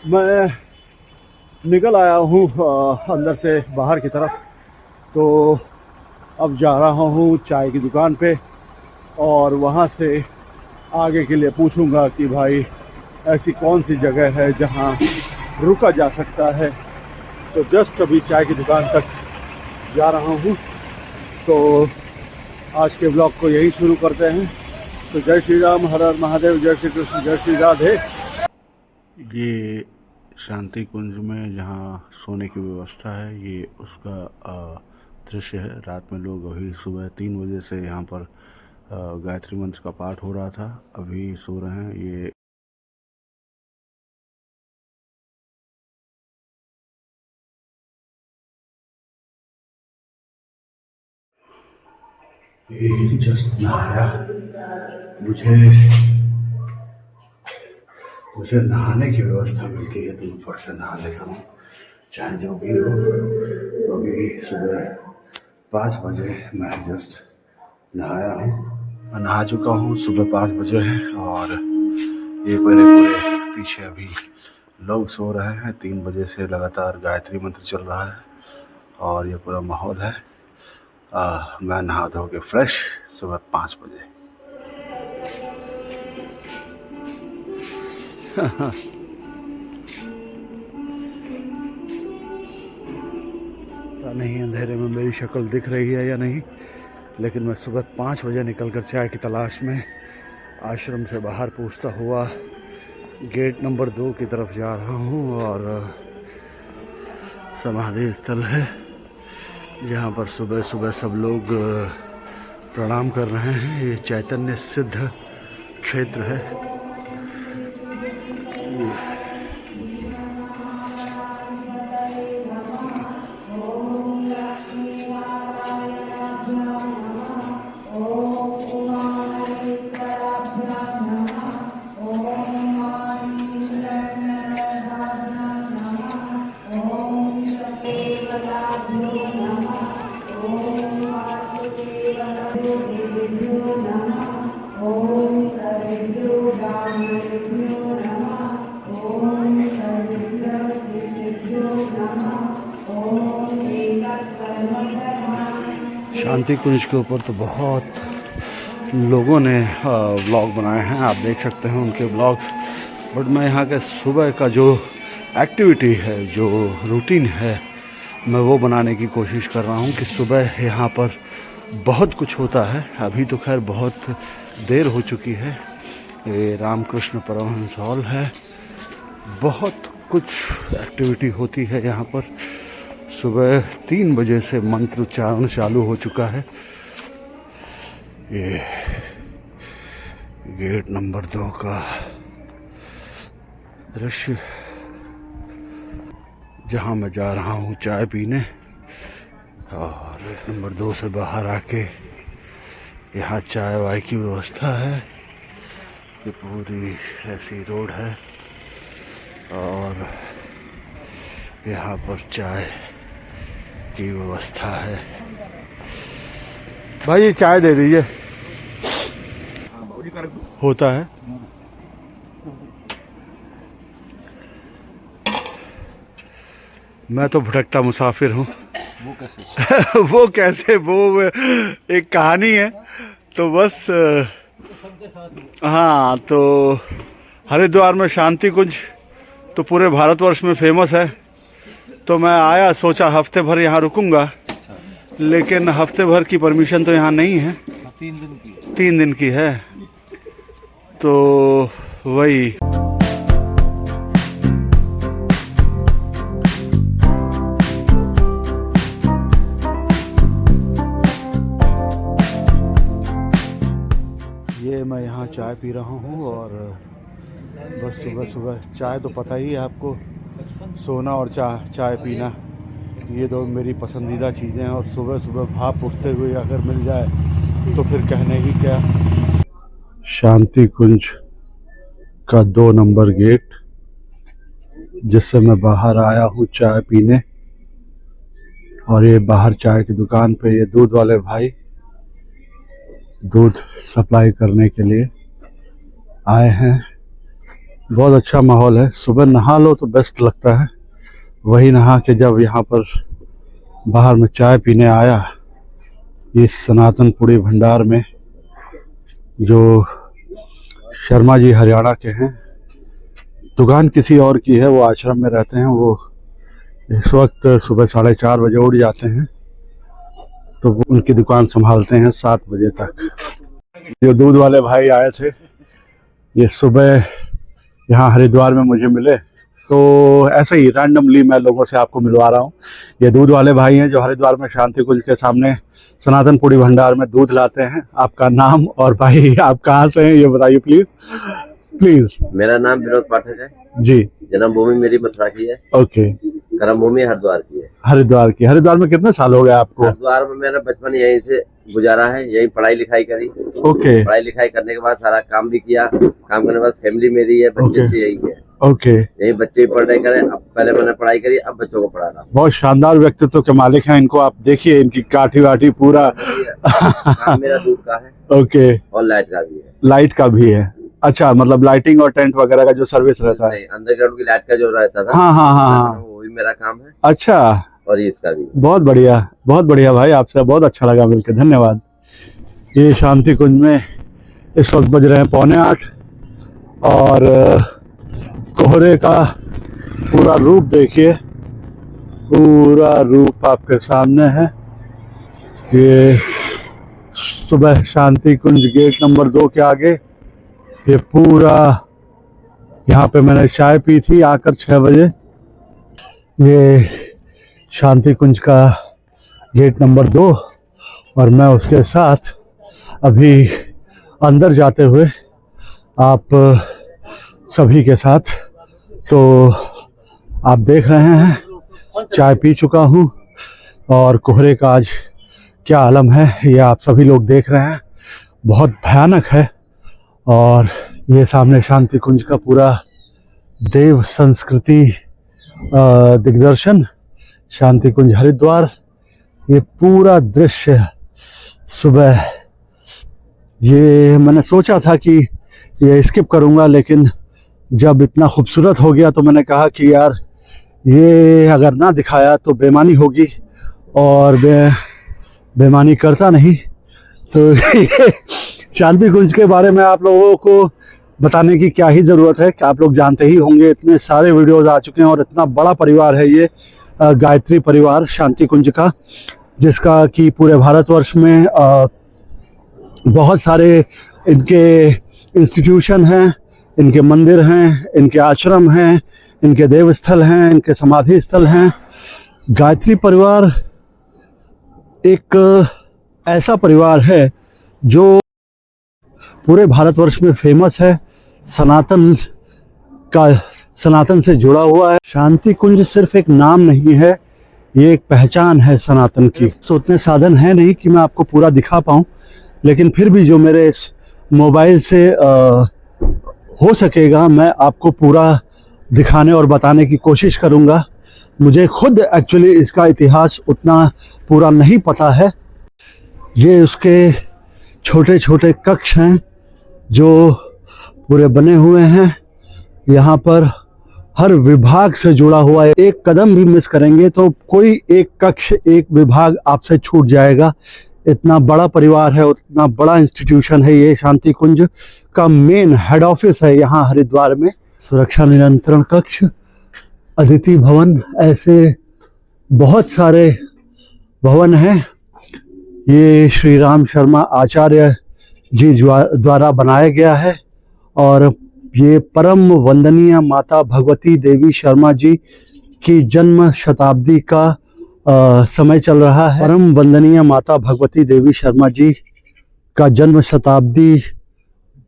मैं निकल आया हूँ अंदर से बाहर की तरफ। तो अब जा रहा हूँ चाय की दुकान पे और वहाँ से आगे के लिए पूछूंगा कि भाई ऐसी कौन सी जगह है जहाँ रुका जा सकता है। तो जस्ट अभी चाय की दुकान तक जा रहा हूँ। तो आज के ब्लॉग को यही शुरू करते हैं। तो जय श्री राम, हर हर महादेव, जय श्री कृष्ण, जय श्री राधे। ये शांति कुंज में जहाँ सोने की व्यवस्था है, ये उसका दृश्य है। रात में लोग अभी सुबह 3 बजे से यहाँ पर गायत्री मंत्र का पाठ हो रहा था, अभी सो रहे हैं। ये जस्ट नहाया। मुझे नहाने की व्यवस्था मिलती है तो मैं फट से नहा लेता हूँ, चाहे जो भी हो। तो अभी सुबह 5 बजे मैं जस्ट नहाया हूँ। मैं नहा चुका हूँ, सुबह 5 बजे है और ये मेरे पूरे पीछे अभी लोग सो रहे हैं। 3 बजे से लगातार गायत्री मंत्र चल रहा है और ये पूरा माहौल है। मैं नहा धो के फ्रेश सुबह 5 बजे। पता नहीं अंधेरे में मेरी शक्ल दिख रही है या नहीं, लेकिन मैं सुबह 5 बजे निकलकर चाय की तलाश में आश्रम से बाहर पूछता हुआ गेट नंबर 2 की तरफ जा रहा हूँ। और समाधि स्थल है जहाँ पर सुबह सुबह सब लोग प्रणाम कर रहे हैं। ये चैतन्य सिद्ध क्षेत्र है। शांति कुंज के ऊपर तो बहुत लोगों ने व्लॉग बनाए हैं, आप देख सकते हैं उनके व्लॉग्स। बट मैं यहाँ के सुबह का जो एक्टिविटी है, जो रूटीन है, मैं वो बनाने की कोशिश कर रहा हूँ कि सुबह यहाँ पर बहुत कुछ होता है। अभी तो खैर बहुत देर हो चुकी है। ये रामकृष्ण परमहंस हॉल है, बहुत कुछ एक्टिविटी होती है यहाँ पर। सुबह 3 बजे से मंत्र उच्चारण चालू हो चुका है। ये गेट नंबर 2 का दृश्य, जहाँ मैं जा रहा हूँ चाय पीने। और नंबर 2 से बाहर आके यहाँ चाय वाय की व्यवस्था है। ये पूरी ऐसी रोड है और यहाँ पर चाय की व्यवस्था है। भाई ये चाय दे दीजिए। होता है। मैं तो भटकता मुसाफिर हूँ। वो कैसे? वो कैसे? वो एक कहानी है। तो बस हाँ, तो हरिद्वार में शांति कुंज तो पूरे भारतवर्ष में फेमस है। तो मैं आया, सोचा हफ्ते भर यहाँ रुकूंगा, लेकिन हफ्ते भर की परमिशन तो यहाँ नहीं है। 3 दिन की है। तो वही ये मैं यहाँ चाय पी रहा हूँ। और बस सुबह सुबह चाय तो पता ही है आपको, सोना और चाय पीना, ये दो मेरी पसंदीदा चीज़ें हैं। और सुबह सुबह भाप उठते हुए अगर मिल जाए तो फिर कहने ही क्या। शांति कुंज का 2 नंबर गेट, जिससे मैं बाहर आया हूँ चाय पीने। और ये बाहर चाय की दुकान पे ये दूध वाले भाई दूध सप्लाई करने के लिए आए हैं। बहुत अच्छा माहौल है। सुबह नहा लो तो बेस्ट लगता है। वही नहा के जब यहाँ पर बाहर में चाय पीने आया इस सनातन पुड़ी भंडार में, जो शर्मा जी हरियाणा के हैं, दुकान किसी और की है, वो आश्रम में रहते हैं। वो इस वक्त सुबह 4:30 बजे उठ जाते हैं, तो वो उनकी दुकान संभालते हैं 7 बजे तक। जो दूध वाले भाई आए थे ये सुबह यहाँ हरिद्वार में मुझे मिले, तो ऐसे ही रैंडमली मैं लोगों से आपको मिलवा रहा हूँ। ये दूध वाले भाई हैं जो हरिद्वार में शांति कुंज के सामने सनातन पुड़ी भंडार में दूध लाते हैं। आपका नाम और भाई आप कहाँ से हैं ये बताइए प्लीज प्लीज। मेरा नाम विनोद पाठक है जी। जन्मभूमि मेरी मथुरा की है। ओके। कर्मभूमि हरिद्वार की है। हरिद्वार की। हरिद्वार में कितने साल हो गए आपको? हरिद्वार में मैंने बचपन यहीं से गुजारा है, यहीं पढ़ाई लिखाई करी। ओके। पढ़ाई लिखाई करने के बाद सारा काम भी किया। काम करने के बाद फैमिली मेरी है, बच्चे से यही है। ओके। यही बच्चे भी पढ़ाई करे। अब पहले मैंने पढ़ाई करी, अब बच्चों को पढ़ा रहा हूँ। बहुत शानदार व्यक्तित्व के मालिक हैं। इनको आप देखिए, इनकी काठी वाठी पूरा काम मेरा दूध का है। ओके। और लाइट का भी है। लाइट का भी है। अच्छा, मतलब लाइटिंग और टेंट वगैरह का जो सर्विस रहता है। अंडरग्राउंड की लाइट का जो रहता था। हाँ हाँ हाँ, वो भी मेरा काम है। अच्छा। और इसका भी। बहुत बढ़िया भाई, आपसे बहुत अच्छा लगा मिलकर, धन्यवाद। ये शांति कुंज में इस वक्त बज रहे हैं 7:45 और कोहरे का पूरा रूप देखिए, पूरा रूप आपके सामने है। ये सुबह शांति कुंज गेट नंबर 2 के आगे ये पूरा, यहाँ पे मैंने चाय पी थी आकर 6 बजे। ये शांति कुंज का गेट नंबर 2 और मैं उसके साथ अभी अंदर जाते हुए आप सभी के साथ, तो आप देख रहे हैं चाय पी चुका हूँ और कोहरे का आज क्या आलम है ये आप सभी लोग देख रहे हैं, बहुत भयानक है। और ये सामने शांति कुंज का पूरा देव संस्कृति दिग्दर्शन, शांति कुंज हरिद्वार, ये पूरा दृश्य सुबह। ये मैंने सोचा था कि ये स्किप करूँगा, लेकिन जब इतना खूबसूरत हो गया तो मैंने कहा कि यार ये अगर ना दिखाया तो बेईमानी होगी, और बेईमानी करता नहीं। तो ये शांति कुंज के बारे में आप लोगों को बताने की क्या ही ज़रूरत है कि आप लोग जानते ही होंगे, इतने सारे वीडियोस आ चुके हैं और इतना बड़ा परिवार है ये गायत्री परिवार शांति कुंज का, जिसका कि पूरे भारतवर्ष में बहुत सारे इनके इंस्टीट्यूशन हैं, इनके मंदिर हैं, इनके आश्रम हैं, इनके देवस्थल हैं, इनके समाधि स्थल हैं। गायत्री परिवार एक ऐसा परिवार है जो पूरे भारतवर्ष में फेमस है, सनातन से जुड़ा हुआ है। शांति कुंज सिर्फ एक नाम नहीं है, ये एक पहचान है सनातन की। तो उतने साधन है नहीं कि मैं आपको पूरा दिखा पाऊँ, लेकिन फिर भी जो मेरे इस मोबाइल से हो सकेगा मैं आपको पूरा दिखाने और बताने की कोशिश करूँगा। मुझे खुद एक्चुअली इसका इतिहास उतना पूरा नहीं पता है। ये उसके छोटे छोटे कक्ष हैं जो पूरे बने हुए हैं। यहाँ पर हर विभाग से जुड़ा हुआ है। एक कदम भी मिस करेंगे तो कोई एक कक्ष, एक विभाग आपसे छूट जाएगा। इतना बड़ा परिवार है, उतना बड़ा इंस्टीट्यूशन है। ये शांति कुंज का मेन हेड ऑफिस है यहाँ हरिद्वार में। सुरक्षा नियंत्रण कक्ष, अदिति भवन, ऐसे बहुत सारे भवन हैं। ये श्री राम शर्मा आचार्य जी द्वारा बनाया गया है और ये परम वंदनीय माता भगवती देवी शर्मा जी की जन्म शताब्दी का समय चल रहा है। परम वंदनीय माता भगवती देवी शर्मा जी का जन्म शताब्दी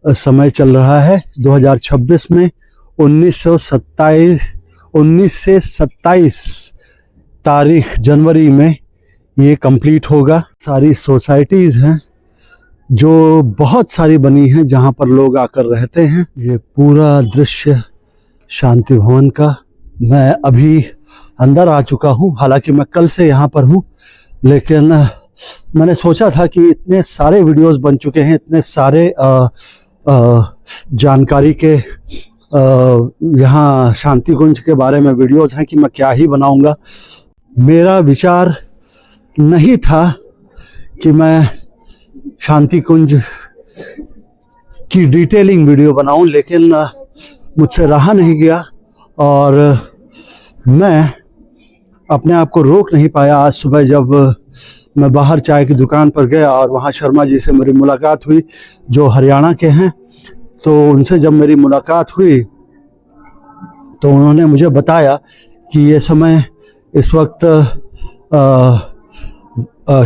समय चल रहा है 2026 में। 19 से 27 तारीख जनवरी में ये कंप्लीट होगा। सारी सोसाइटीज़ हैं जो बहुत सारी बनी हैं जहाँ पर लोग आकर रहते हैं। ये पूरा दृश्य शांति भवन का। मैं अभी अंदर आ चुका हूँ, हालांकि मैं कल से यहाँ पर हूँ, लेकिन मैंने सोचा था कि इतने सारे वीडियोस बन चुके हैं, इतने सारे जानकारी के यहाँ शांति कुंज के बारे में वीडियोस हैं कि मैं क्या ही बनाऊंगा। मेरा विचार नहीं था कि मैं शांति कुंज की डिटेलिंग वीडियो बनाऊं, लेकिन मुझसे रहा नहीं गया और मैं अपने आप को रोक नहीं पाया। आज सुबह जब मैं बाहर चाय की दुकान पर गया और वहाँ शर्मा जी से मेरी मुलाकात हुई जो हरियाणा के हैं, तो उनसे जब मेरी मुलाकात हुई तो उन्होंने मुझे बताया कि ये समय इस वक्त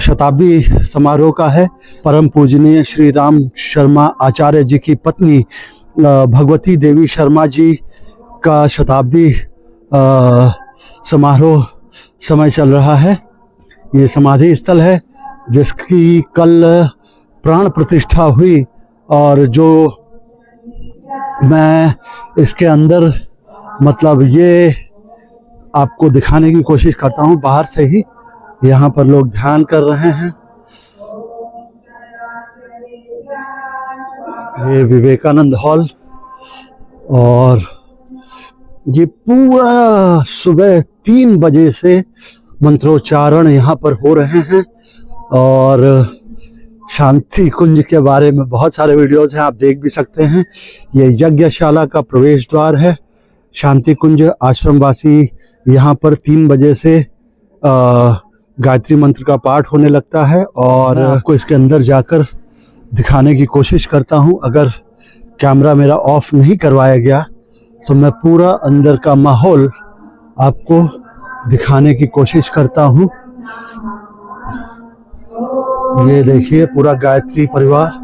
शताब्दी समारोह का है। परम पूजनीय श्री राम शर्मा आचार्य जी की पत्नी भगवती देवी शर्मा जी का शताब्दी समारोह समय चल रहा है। ये समाधि स्थल है जिसकी कल प्राण प्रतिष्ठा हुई और जो मैं इसके अंदर मतलब ये आपको दिखाने की कोशिश करता हूँ बाहर से ही। यहाँ पर लोग ध्यान कर रहे हैं। ये विवेकानंद हॉल और ये पूरा सुबह 3 बजे से मंत्रोच्चारण यहाँ पर हो रहे हैं। और शांति कुंज के बारे में बहुत सारे वीडियोस हैं, आप देख भी सकते हैं। ये यज्ञशाला का प्रवेश द्वार है। शांति कुंज आश्रमवासी यहाँ पर 3 बजे से गायत्री मंत्र का पाठ होने लगता है और आपको इसके अंदर जाकर दिखाने की कोशिश करता हूँ। अगर कैमरा मेरा ऑफ नहीं करवाया गया तो मैं पूरा अंदर का माहौल आपको दिखाने की कोशिश करता हूँ। ये देखिए पूरा गायत्री परिवार।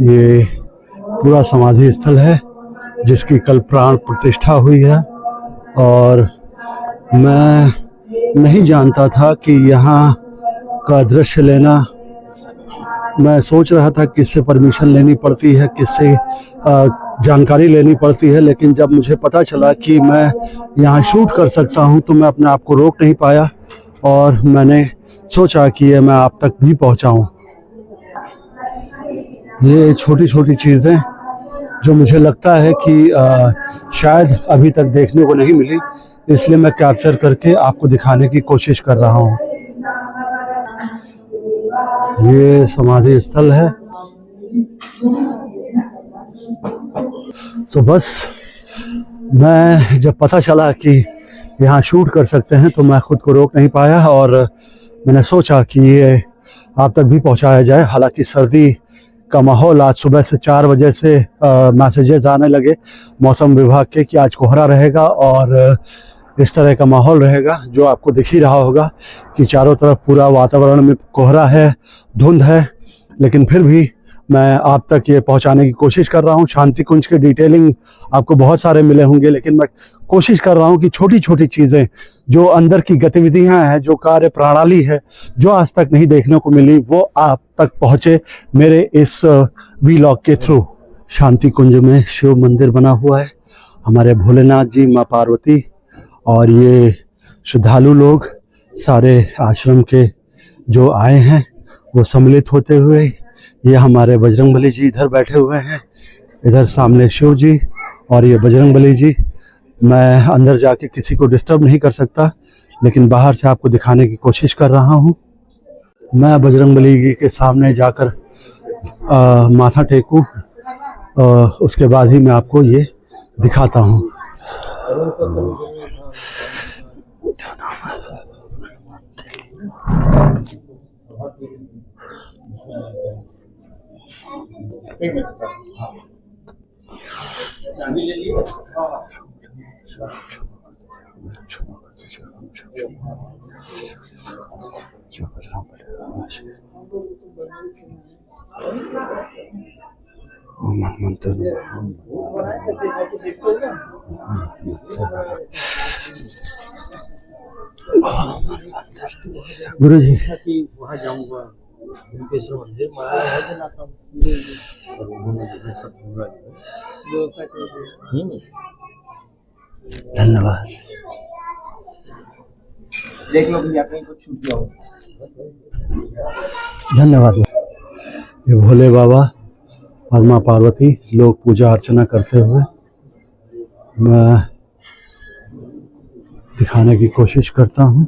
ये पूरा समाधि स्थल है जिसकी कल प्राण प्रतिष्ठा हुई है और मैं नहीं जानता था कि यहाँ का दृश्य लेना, मैं सोच रहा था किससे परमिशन लेनी पड़ती है, किससे जानकारी लेनी पड़ती है, लेकिन जब मुझे पता चला कि मैं यहाँ शूट कर सकता हूँ तो मैं अपने आप को रोक नहीं पाया और मैंने सोचा कि ये मैं आप तक भी पहुँचाऊँ। ये छोटी छोटी चीज़ें जो मुझे लगता है कि शायद अभी तक देखने को नहीं मिली, इसलिए मैं कैप्चर करके आपको दिखाने की कोशिश कर रहा हूँ। ये समाधि स्थल है। तो बस मैं जब पता चला कि यहाँ शूट कर सकते हैं तो मैं खुद को रोक नहीं पाया और मैंने सोचा कि ये आप तक भी पहुँचाया जाए। हालांकि सर्दी का माहौल आज सुबह से 4 बजे से मैसेजेस आने लगे मौसम विभाग के कि आज कोहरा रहेगा और इस तरह का माहौल रहेगा, जो आपको दिख ही रहा होगा कि चारों तरफ पूरा वातावरण में कोहरा है, धुंध है। लेकिन फिर भी मैं आप तक ये पहुंचाने की कोशिश कर रहा हूं। शांति कुंज के डिटेलिंग आपको बहुत सारे मिले होंगे, लेकिन मैं कोशिश कर रहा हूं कि छोटी छोटी चीज़ें जो अंदर की गतिविधियां हैं, जो कार्य प्रणाली है, जो आज तक नहीं देखने को मिली, वो आप तक पहुंचे मेरे इस वीलॉग के थ्रू। शांति कुंज में शिव मंदिर बना हुआ है, हमारे भोलेनाथ जी, माँ पार्वती और ये श्रद्धालु लोग सारे आश्रम के जो आए हैं वो सम्मिलित होते हुए। ये हमारे बजरंगबली जी इधर बैठे हुए हैं, इधर सामने शिव जी और ये बजरंगबली जी। मैं अंदर जाके किसी को डिस्टर्ब नहीं कर सकता, लेकिन बाहर से आपको दिखाने की कोशिश कर रहा हूँ। मैं बजरंगबली जी के सामने जाकर माथा टेकूं, उसके बाद ही मैं आपको ये दिखाता हूँ। गुरु जी वहाँ जाऊंगा भीमेश्वर मंदिर, महाराज से लाता हूँ और उन्होंने सब पूरा धन्यवाद। देख लो भैया कहीं कुछ छूट गया हो। धन्यवाद। ये भोले बाबा और माँ पार्वती लोग पूजा अर्चना करते हुए मैं दिखाने की कोशिश करता हूँ।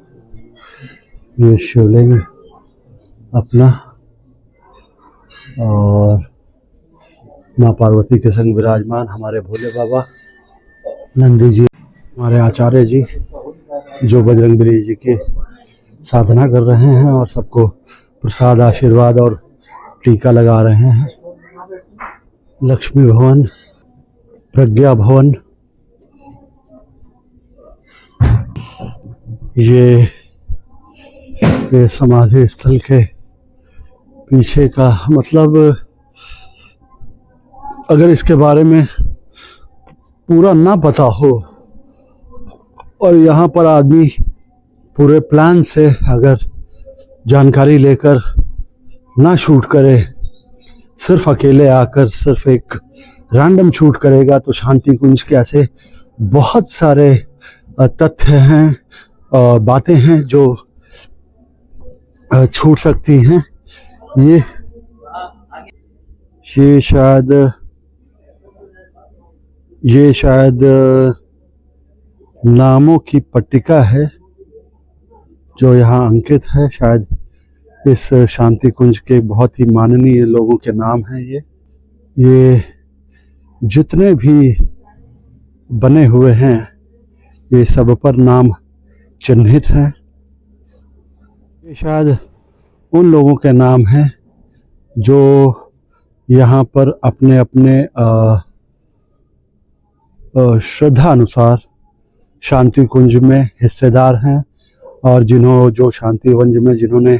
ये शिवलिंग अपना और माँ पार्वती के संग विराजमान हमारे भोले बाबा, नंदी जी, हमारे आचार्य जी जो बजरंगबली जी की साधना कर रहे हैं और सबको प्रसाद, आशीर्वाद और टीका लगा रहे हैं। लक्ष्मी भवन, प्रज्ञा भवन, ये समाधि स्थल के पीछे का मतलब, अगर इसके बारे में पूरा ना पता हो और यहाँ पर आदमी पूरे प्लान से अगर जानकारी लेकर ना शूट करे, सिर्फ अकेले आकर सिर्फ एक रैंडम शूट करेगा, तो शांति कुंज के ऐसे बहुत सारे तथ्य हैं, बातें हैं जो छूट सकती हैं। ये शायद नामों की पट्टिका है जो यहाँ अंकित है। शायद इस शांति कुंज के बहुत ही माननीय लोगों के नाम हैं। ये जितने भी बने हुए हैं ये सब पर नाम चिन्हित हैं। ये शायद उन लोगों के नाम हैं जो यहाँ पर अपने अपने श्रद्धा अनुसार शांति कुंज में हिस्सेदार हैं, और जिन्होंने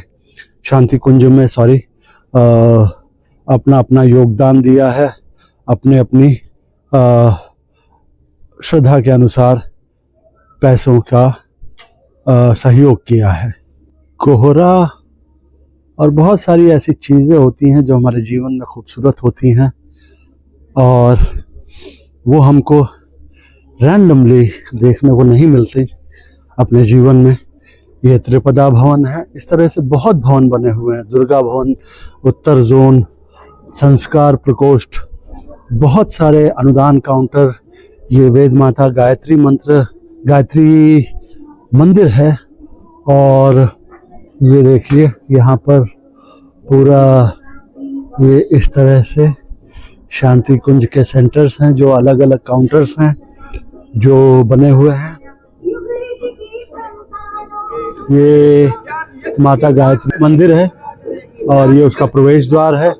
शांति कुंज में अपना अपना योगदान दिया है, अपने अपनी श्रद्धा के अनुसार पैसों का सहयोग किया है। कोहरा और बहुत सारी ऐसी चीज़ें होती हैं जो हमारे जीवन में खूबसूरत होती हैं और वो हमको रैंडमली देखने को नहीं मिलती अपने जीवन में। ये त्रिपदा भवन है। इस तरह से बहुत भवन बने हुए हैं। दुर्गा भवन, उत्तर जोन, संस्कार प्रकोष्ठ, बहुत सारे अनुदान काउंटर, ये वेद माता गायत्री मंदिर है। और ये देखिए यहाँ पर पूरा ये इस तरह से शांति कुंज के सेंटर्स हैं, जो अलग अलग काउंटर्स हैं जो बने हुए हैं। ये माता गायत्री मंदिर है और ये उसका प्रवेश द्वार है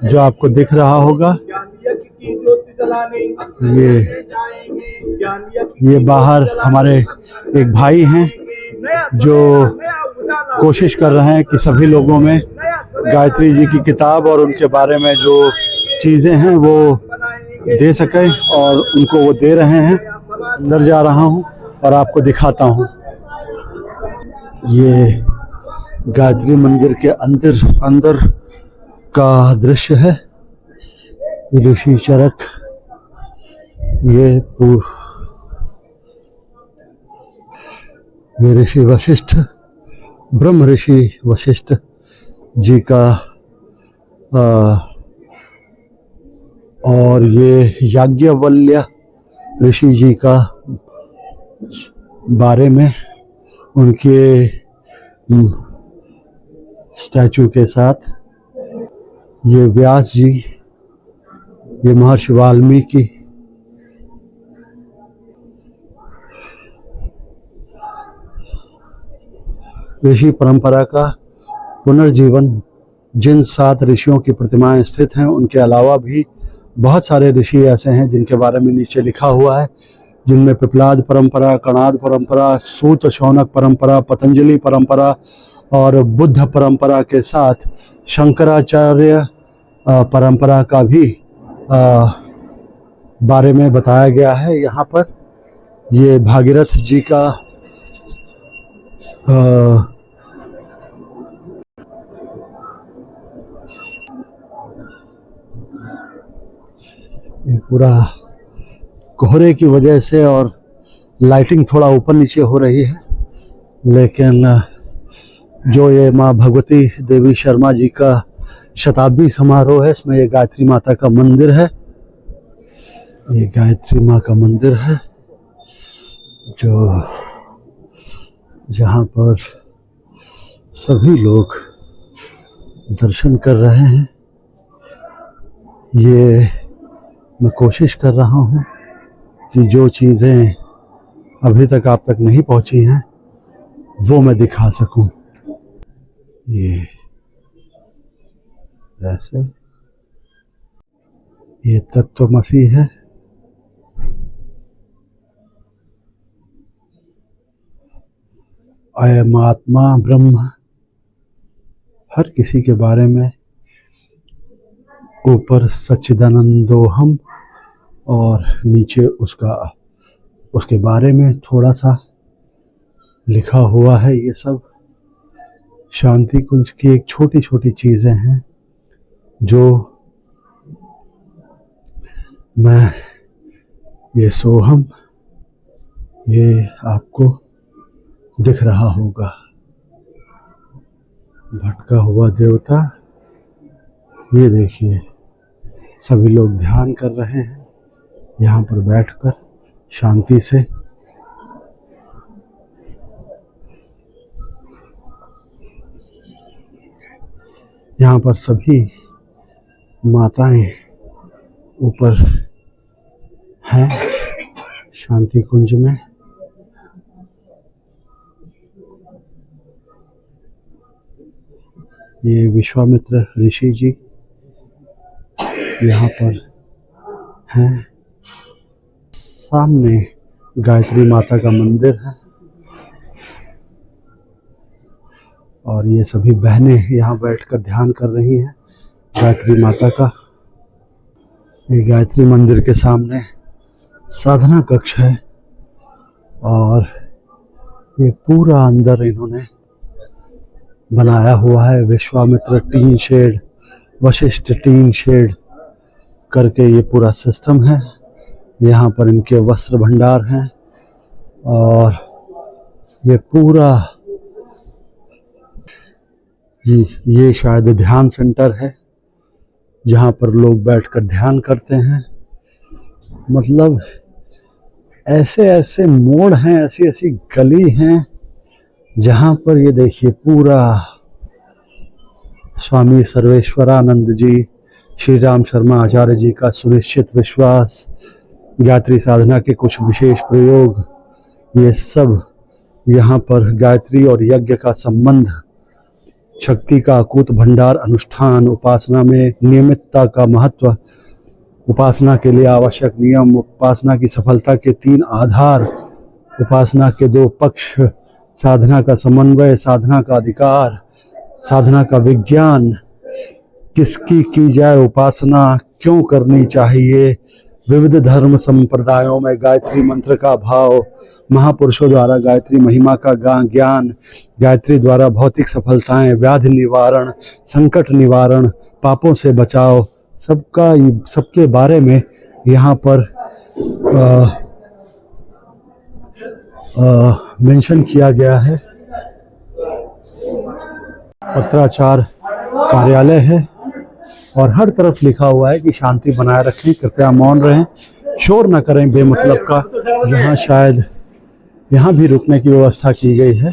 जो आपको दिख रहा होगा। ये बाहर हमारे एक भाई हैं जो कोशिश कर रहे हैं कि सभी लोगों में गायत्री जी की किताब और उनके बारे में जो चीज़ें हैं वो दे सकें, और उनको वो दे रहे हैं। अंदर जा रहा हूँ और आपको दिखाता हूँ। ये गायत्री मंदिर के अंदर का दृश्य है। ऋषि चरक, ये ऋषि वशिष्ठ, ब्रह्म ऋषि वशिष्ठ जी का और ये याज्ञवल्क्य ऋषि जी का बारे में, उनके स्टैचू के साथ। ये व्यास जी, ये महर्षि वाल्मीकि, ऋषि परंपरा का पुनर्जीवन। जिन 7 ऋषियों की प्रतिमाएं स्थित हैं, उनके अलावा भी बहुत सारे ऋषि ऐसे हैं जिनके बारे में नीचे लिखा हुआ है, जिनमें पिपलाद परंपरा, कणाद परंपरा, सूत शौनक परंपरा, पतंजलि परंपरा और बुद्ध परंपरा के साथ शंकराचार्य परंपरा का भी बारे में बताया गया है। यहाँ पर ये भागीरथ जी का ये पूरा कोहरे की वजह से और लाइटिंग थोड़ा ऊपर नीचे हो रही है, लेकिन जो ये माँ भगवती देवी शर्मा जी का शताब्दी समारोह है, इसमें ये गायत्री माता का मंदिर है। ये गायत्री माँ का मंदिर है जो जहाँ पर सभी लोग दर्शन कर रहे हैं। ये मैं कोशिश कर रहा हूँ कि जो चीज़ें अभी तक आप तक नहीं पहुँची हैं वो मैं दिखा सकूं। ये ऐसे, ये तत्वमसी है। अयम आत्मा ब्रह्म, हर किसी के बारे में ऊपर सच्चिदानंदोहम और नीचे उसके बारे में थोड़ा सा लिखा हुआ है। ये सब शांति कुंज की एक छोटी छोटी चीज़ें हैं जो मैं, ये सोहम, ये आपको दिख रहा होगा। भटका हुआ देवता, ये देखिए सभी लोग ध्यान कर रहे हैं यहाँ पर बैठकर शांति से। यहाँ पर सभी माताएं ऊपर हैं शांति कुंज में। ये विश्वामित्र ऋषि जी यहाँ पर हैं। सामने गायत्री माता का मंदिर है और ये सभी बहनें यहाँ बैठकर ध्यान कर रही हैं गायत्री माता का। ये गायत्री मंदिर के सामने साधना कक्ष है और ये पूरा अंदर इन्होंने बनाया हुआ है। Vishwamitra tin shed, Vashishtha tin shed करके ये पूरा सिस्टम है। यहाँ पर इनके वस्त्र भंडार हैं और ये पूरा ये शायद ध्यान सेंटर है जहाँ पर लोग बैठकर ध्यान करते हैं। मतलब ऐसे ऐसे मोड़ हैं, ऐसी ऐसी गली हैं जहाँ पर ये देखिए पूरा स्वामी सर्वेश्वरानंद जी, श्री राम शर्मा आचार्य जी का सुनिश्चित विश्वास, गायत्री साधना के कुछ विशेष प्रयोग, ये सब यहाँ पर गायत्री और यज्ञ का संबंध, शक्ति का अकूत भंडार, अनुष्ठान, उपासना में नियमितता का महत्व, उपासना के लिए आवश्यक नियम, उपासना की सफलता के 3 आधार, उपासना के 2 पक्ष, साधना का समन्वय, साधना का अधिकार, साधना का विज्ञान, किसकी की जाए उपासना, क्यों करनी चाहिए, विविध धर्म संप्रदायों में गायत्री मंत्र का भाव, महापुरुषों द्वारा गायत्री महिमा का ज्ञान, गायत्री द्वारा भौतिक सफलताएं, व्याधि निवारण, संकट निवारण, पापों से बचाव, सबके बारे में यहाँ पर मेंशन किया गया है। पत्राचार कार्यालय है और हर तरफ लिखा हुआ है कि शांति बनाए रखें, कृपया मौन रहें, शोर ना करें बेमतलब का। यहाँ शायद यहाँ भी रुकने की व्यवस्था की गई है,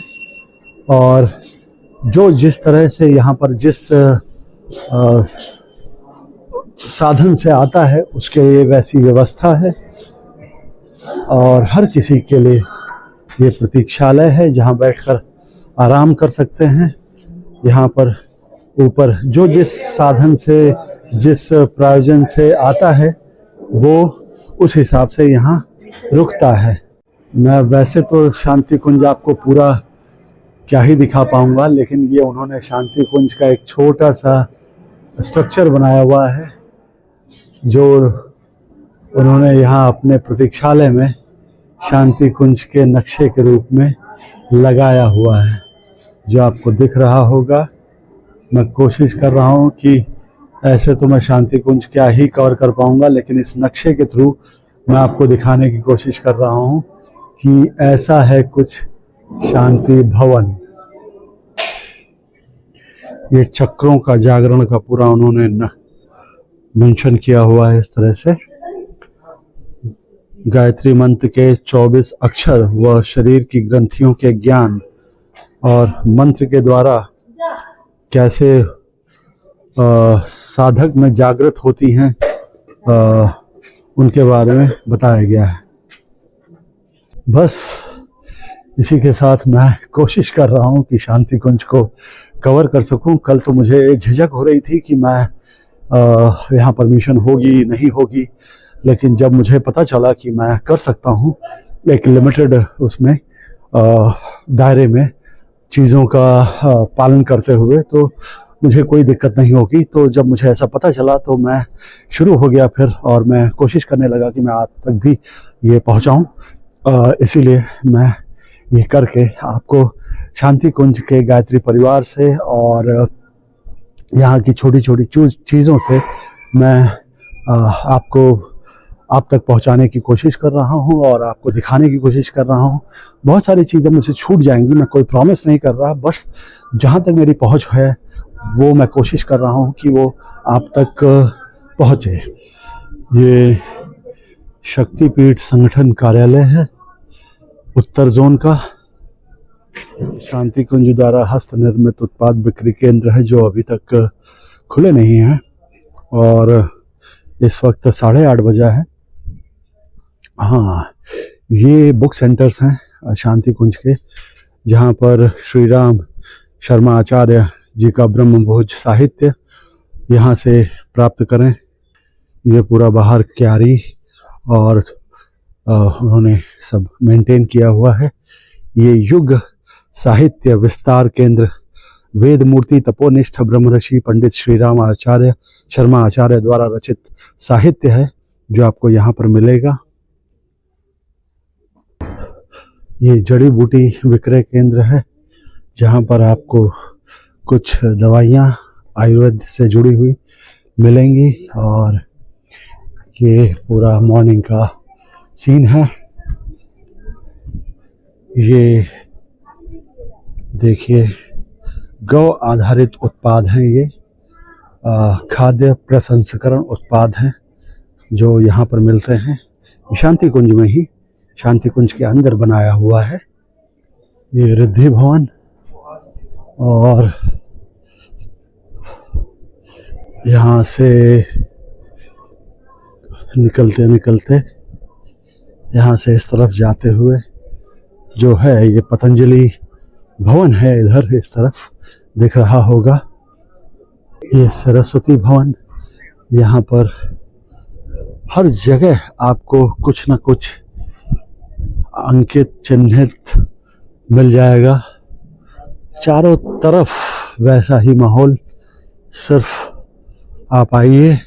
और जो जिस तरह से यहाँ पर जिस साधन से आता है उसके लिए वैसी व्यवस्था है। और हर किसी के लिए ये प्रतीक्षालय है जहाँ बैठकर आराम कर सकते हैं। यहाँ पर ऊपर जो जिस साधन से जिस प्रयोजन से आता है वो उस हिसाब से यहाँ रुकता है। मैं वैसे तो शांति कुंज आपको पूरा क्या ही दिखा पाऊँगा, लेकिन ये उन्होंने शांति कुंज का एक छोटा सा स्ट्रक्चर बनाया हुआ है जो उन्होंने यहाँ अपने प्रतीक्षालय में शांति कुंज के नक्शे के रूप में लगाया हुआ है, जो आपको दिख रहा होगा। मैं कोशिश कर रहा हूँ कि ऐसे तो मैं शांति कुंज क्या ही कवर कर पाऊँगा, लेकिन इस नक्शे के थ्रू मैं आपको दिखाने की कोशिश कर रहा हूँ कि ऐसा है कुछ शांति भवन। ये चक्रों का जागरण का पूरा उन्होंने मेंशन किया हुआ है इस तरह से। गायत्री मंत्र के 24 अक्षर व शरीर की ग्रंथियों के ज्ञान और मंत्र के द्वारा कैसे साधक में जागृत होती हैं उनके बारे में बताया गया है। बस इसी के साथ मैं कोशिश कर रहा हूँ कि शांति कुंज को कवर कर सकूं। कल तो मुझे झिझक हो रही थी कि मैं यहाँ परमिशन होगी नहीं होगी, लेकिन जब मुझे पता चला कि मैं कर सकता हूँ एक लिमिटेड उसमें दायरे में चीज़ों का पालन करते हुए, तो मुझे कोई दिक्कत नहीं होगी। तो जब मुझे ऐसा पता चला तो मैं शुरू हो गया फिर, और मैं कोशिश करने लगा कि मैं आज तक भी ये पहुँचाऊँ। इसीलिए मैं ये करके आपको शांति कुंज के गायत्री परिवार से और यहाँ की छोटी छोटी चीज़ों से मैं आपको आप तक पहुँचाने की कोशिश कर रहा हूँ और आपको दिखाने की कोशिश कर रहा हूँ। बहुत सारी चीज़ें मुझसे छूट जाएंगी, मैं कोई प्रॉमिस नहीं कर रहा, बस जहाँ तक मेरी पहुँच है वो मैं कोशिश कर रहा हूँ कि वो आप तक पहुँचे। ये शक्तिपीठ संगठन कार्यालय है उत्तर जोन का। शांति कुंज द्वारा हस्त निर्मित उत्पाद बिक्री केंद्र है जो अभी तक खुले नहीं हैं, और इस वक्त 8:30 बजा है। हाँ, ये बुक सेंटर्स हैं शांति कुंज के, जहाँ पर श्री राम शर्मा आचार्य जी का ब्रह्मभोज साहित्य यहाँ से प्राप्त करें। ये पूरा बाहर क्यारी और उन्होंने सब मेंटेन किया हुआ है। ये युग साहित्य विस्तार केंद्र वेद मूर्ति तपोनिष्ठ ब्रह्मर्षि पंडित श्री राम आचार्य शर्मा आचार्य द्वारा रचित साहित्य है जो आपको यहाँ पर मिलेगा। ये जड़ी बूटी विक्रय केंद्र है जहाँ पर आपको कुछ दवाइयाँ आयुर्वेद से जुड़ी हुई मिलेंगी, और ये पूरा मॉर्निंग का सीन है। ये देखिए गौ आधारित उत्पाद हैं, ये खाद्य प्रसंस्करण उत्पाद हैं जो यहाँ पर मिलते हैं। शांति कुंज में ही शांति कुंज के अंदर बनाया हुआ है ये रिद्धि भवन। और यहाँ से निकलते निकलते यहाँ से इस तरफ जाते हुए जो है ये पतंजलि भवन है, इधर इस तरफ दिख रहा होगा। ये सरस्वती भवन, यहाँ पर हर जगह आपको कुछ न कुछ अंकित चिन्हित मिल जाएगा। चारों तरफ वैसा ही माहौल, सिर्फ आप आइए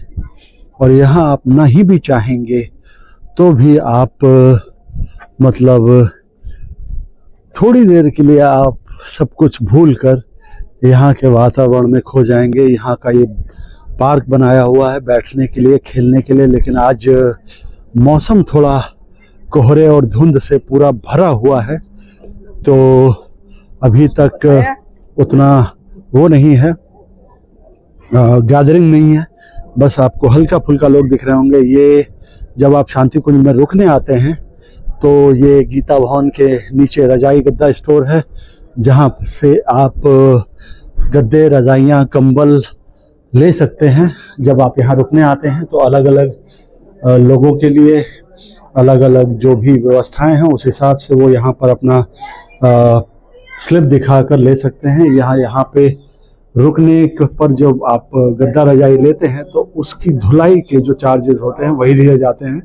और यहाँ आप ना ही भी चाहेंगे तो भी आप मतलब थोड़ी देर के लिए आप सब कुछ भूलकर यहाँ के वातावरण में खो जाएंगे। यहाँ का ये पार्क बनाया हुआ है बैठने के लिए, खेलने के लिए, लेकिन आज मौसम थोड़ा कोहरे और धुंध से पूरा भरा हुआ है तो अभी तक उतना वो नहीं है, गैदरिंग नहीं है। बस आपको हल्का फुल्का लोग दिख रहे होंगे। ये जब आप शांति कुंज में रुकने आते हैं तो ये गीता भवन के नीचे रजाई गद्दा स्टोर है, जहाँ से आप गद्दे, रजाइयाँ, कंबल ले सकते हैं। जब आप यहाँ रुकने आते हैं तो अलग अलग लोगों के लिए अलग अलग जो भी व्यवस्थाएं हैं उस हिसाब से वो यहाँ पर अपना स्लिप दिखा कर ले सकते हैं। यहाँ पे रुकने पर जब आप गद्दा रजाई लेते हैं तो उसकी धुलाई के जो चार्जेस होते हैं वही लिए जाते हैं।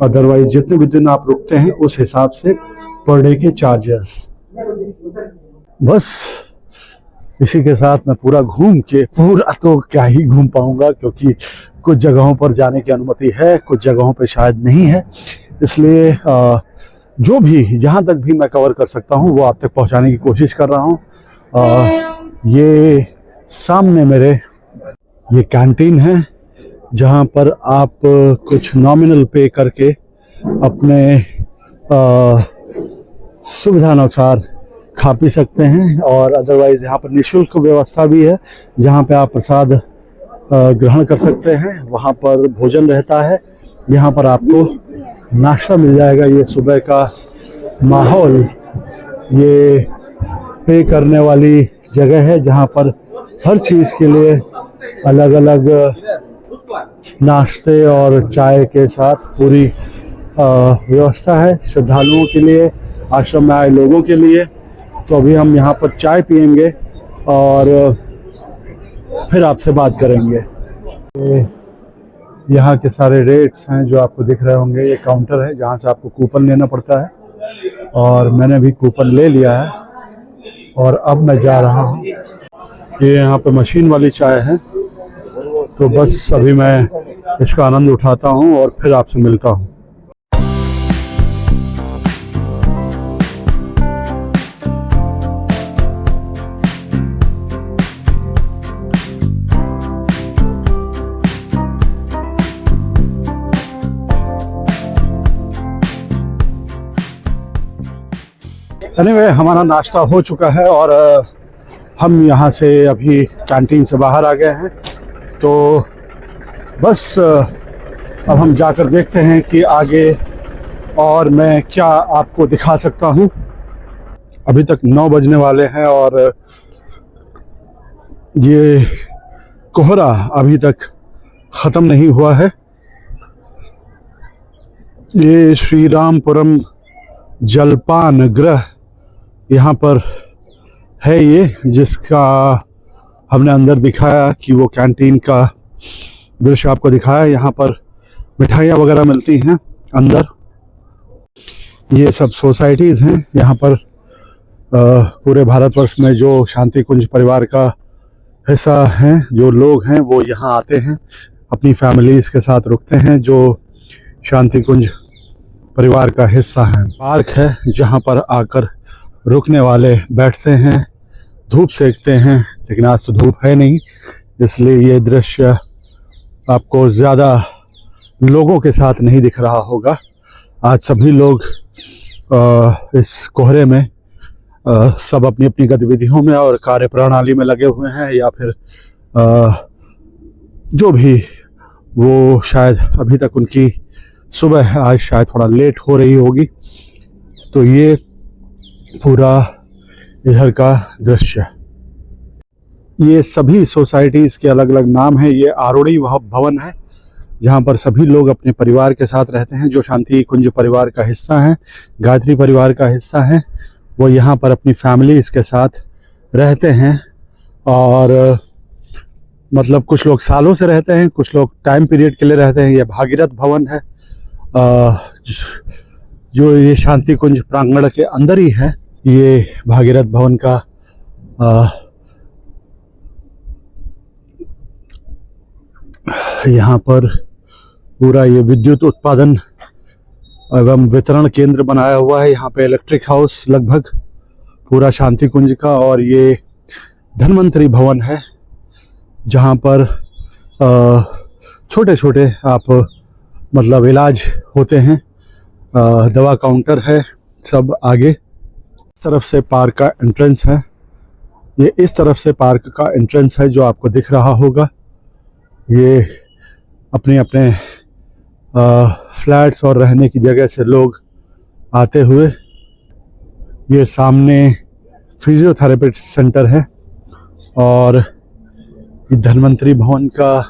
अदरवाइज जितने भी दिन आप रुकते हैं उस हिसाब से पर डे के चार्जेस। बस इसी के साथ मैं पूरा घूम के, पूरा तो क्या ही घूम पाऊंगा क्योंकि कुछ जगहों पर जाने की अनुमति है, कुछ जगहों पर शायद नहीं है। इसलिए जो भी जहाँ तक भी मैं कवर कर सकता हूँ वो आप तक पहुँचाने की कोशिश कर रहा हूँ। ये सामने मेरे ये कैंटीन है जहाँ पर आप कुछ नॉमिनल पे करके अपने सुविधानुसार खा पी सकते हैं। और अदरवाइज यहाँ पर निःशुल्क व्यवस्था भी है जहाँ पे आप प्रसाद ग्रहण कर सकते हैं। वहाँ पर भोजन रहता है, यहाँ पर आपको नाश्ता मिल जाएगा। ये सुबह का माहौल, ये पे करने वाली जगह है जहाँ पर हर चीज़ के लिए अलग अलग नाश्ते और चाय के साथ पूरी व्यवस्था है श्रद्धालुओं के लिए, आश्रम में आए लोगों के लिए। तो अभी हम यहाँ पर चाय पियेंगे और फिर आपसे बात करेंगे। यहाँ के सारे रेट्स हैं जो आपको दिख रहे होंगे। ये काउंटर है जहाँ से आपको कूपन लेना पड़ता है और मैंने भी कूपन ले लिया है और अब मैं जा रहा हूँ। ये यहाँ पे मशीन वाली चाय है, तो बस अभी मैं इसका आनंद उठाता हूँ और फिर आपसे मिलता हूँ। एनीवे, हमारा नाश्ता हो चुका है और हम यहाँ से अभी कैंटीन से बाहर आ गए हैं। तो बस अब हम जाकर देखते हैं कि आगे और मैं क्या आपको दिखा सकता हूँ। अभी तक 9 बजने वाले हैं और ये कोहरा अभी तक ख़त्म नहीं हुआ है। ये श्री रामपुरम जलपान गृह यहाँ पर है, ये जिसका हमने अंदर दिखाया कि वो कैंटीन का दृश्य आपको दिखाया। यहाँ पर मिठाइयाँ वगैरह मिलती हैं अंदर। ये सब सोसाइटीज़ हैं यहाँ पर। पूरे भारतवर्ष में जो शांति कुंज परिवार का हिस्सा हैं, जो लोग हैं वो यहाँ आते हैं, अपनी फैमिलीज़ के साथ रुकते हैं, जो शांति कुंज परिवार का हिस्सा है। पार्क है जहाँ पर आकर रुकने वाले बैठते हैं, धूप सेकते हैं, लेकिन आज तो धूप है नहीं, इसलिए ये दृश्य आपको ज़्यादा लोगों के साथ नहीं दिख रहा होगा। आज सभी लोग इस कोहरे में सब अपनी अपनी गतिविधियों में और कार्य प्रणाली में लगे हुए हैं, या फिर जो भी वो शायद अभी तक उनकी सुबह आज शायद थोड़ा लेट हो रही होगी। तो ये पूरा इधर का दृश्य। ये सभी सोसाइटीज़ के अलग अलग नाम हैं। ये आरोड़ी भवन है जहाँ पर सभी लोग अपने परिवार के साथ रहते हैं, जो शांति कुंज परिवार का हिस्सा हैं, गायत्री परिवार का हिस्सा हैं। वो यहाँ पर अपनी फैमिलीज़ के साथ रहते हैं और मतलब कुछ लोग सालों से रहते हैं, कुछ लोग टाइम पीरियड के लिए रहते हैं। ये भागीरथ भवन है जो ये शांति कुंज प्रांगण के अंदर ही है। ये भागीरथ भवन का यहाँ पर पूरा ये विद्युत उत्पादन एवं वितरण केंद्र बनाया हुआ है। यहाँ पे इलेक्ट्रिक हाउस लगभग पूरा शांति कुंज का। और ये धन्वंतरी भवन है जहाँ पर छोटे छोटे आप मतलब इलाज होते हैं, दवा काउंटर है सब आगे। इस तरफ से पार्क का एंट्रेंस है। ये इस तरफ से पार्क का एंट्रेंस है जो आपको दिख रहा होगा। ये अपने अपने फ्लैट्स और रहने की जगह से लोग आते हुए। ये सामने फिजियोथेरेपी सेंटर है और ये धन्वंतरी भवन का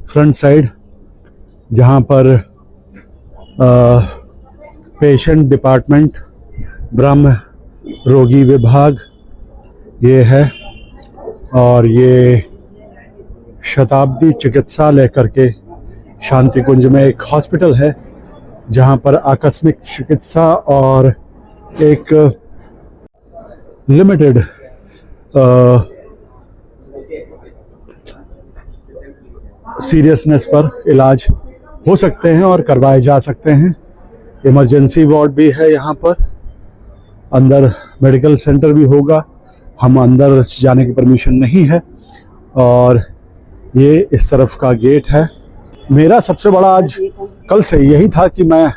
फ्रंट साइड, जहाँ पर पेशेंट डिपार्टमेंट, ब्रह्म रोगी विभाग ये है। और ये शताब्दी चिकित्सालय करके शांति कुंज में एक हॉस्पिटल है, जहाँ पर आकस्मिक चिकित्सा और एक लिमिटेड सीरियसनेस पर इलाज हो सकते हैं और करवाए जा सकते हैं। इमरजेंसी वार्ड भी है यहाँ पर, अंदर मेडिकल सेंटर भी होगा। हम अंदर जाने की परमिशन नहीं है। और ये इस तरफ का गेट है। मेरा सबसे बड़ा आज कल से यही था कि मैं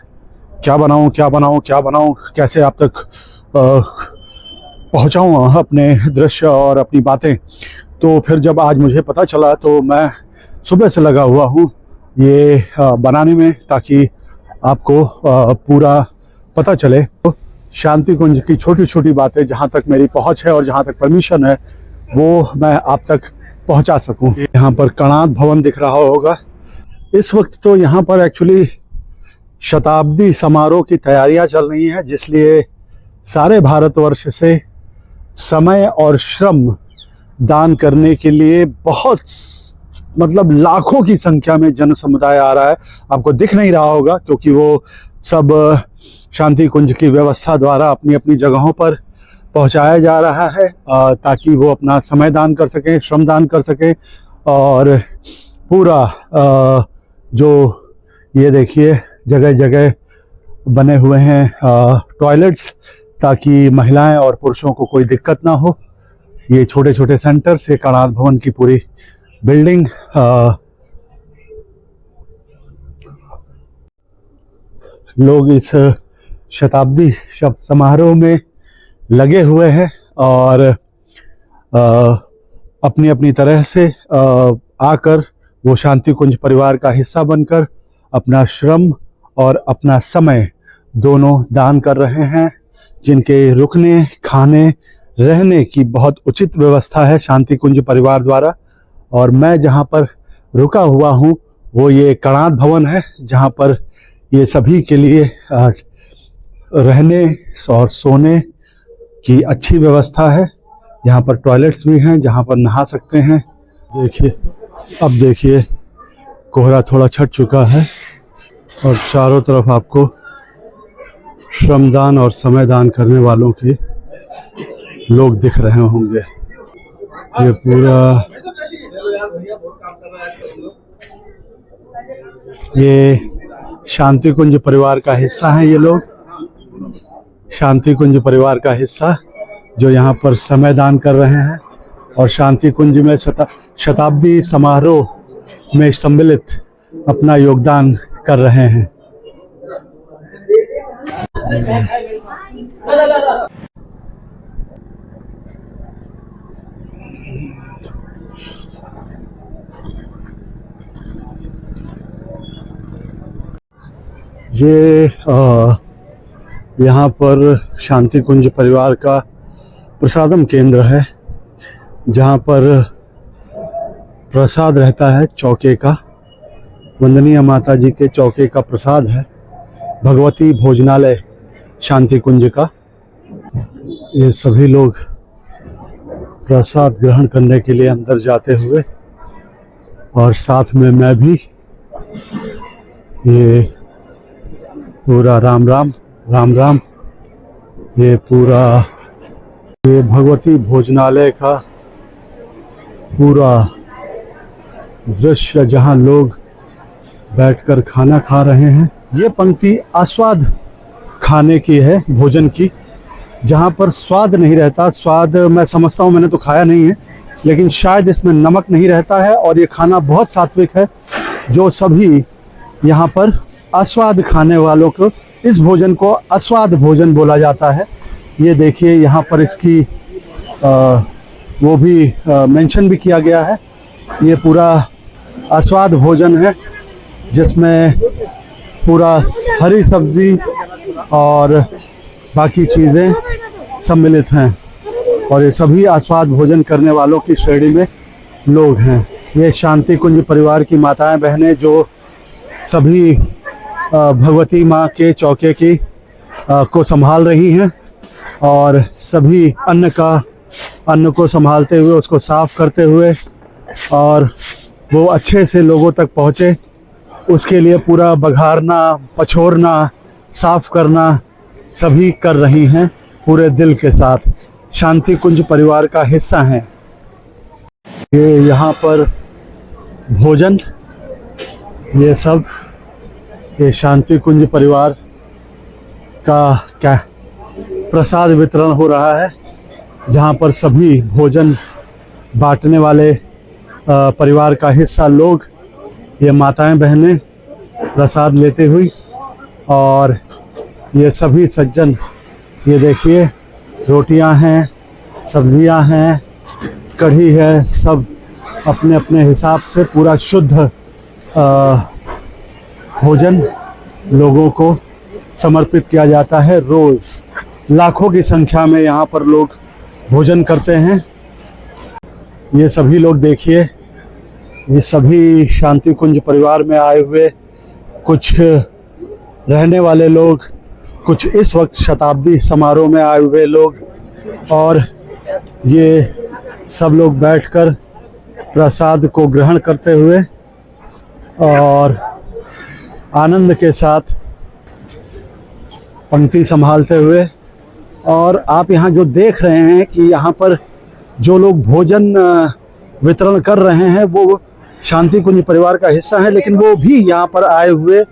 क्या बनाऊं, कैसे आप तक पहुंचाऊं अपने दृश्य और अपनी बातें। तो फिर जब आज मुझे पता चला तो मैं सुबह से लगा हुआ हूं ये बनाने में, ताकि आपको पूरा पता चले। तो शांति कुंज की छोटी छोटी बातें जहां तक मेरी पहुंच है और जहां तक परमिशन है वो मैं आप तक पहुंचा सकूं। यहाँ पर कणाद भवन दिख रहा होगा। इस वक्त तो यहाँ पर एक्चुअली शताब्दी समारोह की तैयारियां चल रही हैं, जिसलिए सारे भारतवर्ष से समय और श्रम दान करने के लिए बहुत मतलब लाखों की संख्या में जन समुदाय आ रहा है। आपको दिख नहीं रहा होगा क्योंकि वो सब शांति कुंज की व्यवस्था द्वारा अपनी अपनी जगहों पर पहुंचाया जा रहा है, ताकि वो अपना समय दान कर सकें, श्रम दान कर सकें। और पूरा जो ये देखिए जगह जगह बने हुए हैं टॉयलेट्स, ताकि महिलाएं और पुरुषों को कोई दिक्कत ना हो। ये छोटे छोटे सेंटर्स, ये कणाद भवन की पूरी बिल्डिंग लोग इस शताब्दी समारोह में लगे हुए हैं और अपनी अपनी तरह से आकर वो शांति कुंज परिवार का हिस्सा बनकर अपना श्रम और अपना समय दोनों दान कर रहे हैं, जिनके रुकने, खाने, रहने की बहुत उचित व्यवस्था है शांति कुंज परिवार द्वारा। और मैं जहाँ पर रुका हुआ हूँ वो ये कणाद भवन है, जहाँ पर ये सभी के लिए रहने और सोने की अच्छी व्यवस्था है। यहाँ पर टॉयलेट्स भी हैं जहाँ पर नहा सकते हैं। देखिए, अब देखिए कोहरा थोड़ा छट चुका है और चारों तरफ आपको श्रमदान और समय दान करने वालों के लोग दिख रहे होंगे। ये पूरा ये शांति कुंज परिवार का हिस्सा है। ये लोग शांति कुंज परिवार का हिस्सा जो यहाँ पर समय दान कर रहे हैं और शांति कुंज में शताब्दी समारोह में सम्मिलित अपना योगदान कर रहे हैं। ये यहाँ पर शांति कुंज परिवार का प्रसादम केंद्र है, जहाँ पर प्रसाद रहता है चौके का। वंदनीय माता जी के चौके का प्रसाद है, भगवती भोजनालय शांति कुंज का। ये सभी लोग प्रसाद ग्रहण करने के लिए अंदर जाते हुए और साथ में मैं भी। ये पूरा राम राम राम राम। ये पूरा ये भगवती भोजनालय का पूरा दृश्य, जहाँ लोग बैठकर खाना खा रहे हैं। ये पंक्ति आस्वाद खाने की है, भोजन की, जहाँ पर स्वाद नहीं रहता। स्वाद मैं समझता हूँ, मैंने तो खाया नहीं है, लेकिन शायद इसमें नमक नहीं रहता है और ये खाना बहुत सात्विक है, जो सभी यहाँ पर आस्वाद खाने वालों को, इस भोजन को आस्वाद भोजन बोला जाता है। ये देखिए यहाँ पर इसकी वो भी मेंशन भी किया गया है। ये पूरा आस्वाद भोजन है जिसमें पूरा हरी सब्जी और बाकी चीज़ें सम्मिलित हैं, और ये सभी आस्वाद भोजन करने वालों की श्रेणी में लोग हैं। ये शांति कुंज परिवार की माताएं बहनें जो सभी भगवती माँ के चौके की को संभाल रही हैं, और सभी अन्न को संभालते हुए, उसको साफ करते हुए, और वो अच्छे से लोगों तक पहुँचे उसके लिए पूरा बघारना, पछोरना, साफ करना सभी कर रही हैं पूरे दिल के साथ। शांति कुंज परिवार का हिस्सा हैं। ये यहाँ पर भोजन, ये सब ये शांति कुंज परिवार का क्या प्रसाद वितरण हो रहा है, जहाँ पर सभी भोजन बांटने वाले परिवार का हिस्सा लोग, ये माताएं बहनें प्रसाद लेते हुई, और ये सभी सज्जन, ये देखिए रोटियां हैं, सब्जियां हैं, कढ़ी है, सब अपने अपने हिसाब से पूरा शुद्ध भोजन लोगों को समर्पित किया जाता है। रोज़ लाखों की संख्या में यहाँ पर लोग भोजन करते हैं। ये सभी लोग देखिए, ये सभी शांति कुंज परिवार में आए हुए कुछ रहने वाले लोग, कुछ इस वक्त शताब्दी समारोह में आए हुए लोग, और ये सब लोग बैठकर प्रसाद को ग्रहण करते हुए और आनंद के साथ पंक्ति संभालते हुए। और आप यहाँ जो देख रहे हैं कि यहाँ पर जो लोग भोजन वितरण कर रहे हैं वो शांति कुंज परिवार का हिस्सा है, लेकिन वो भी यहाँ पर आए हुए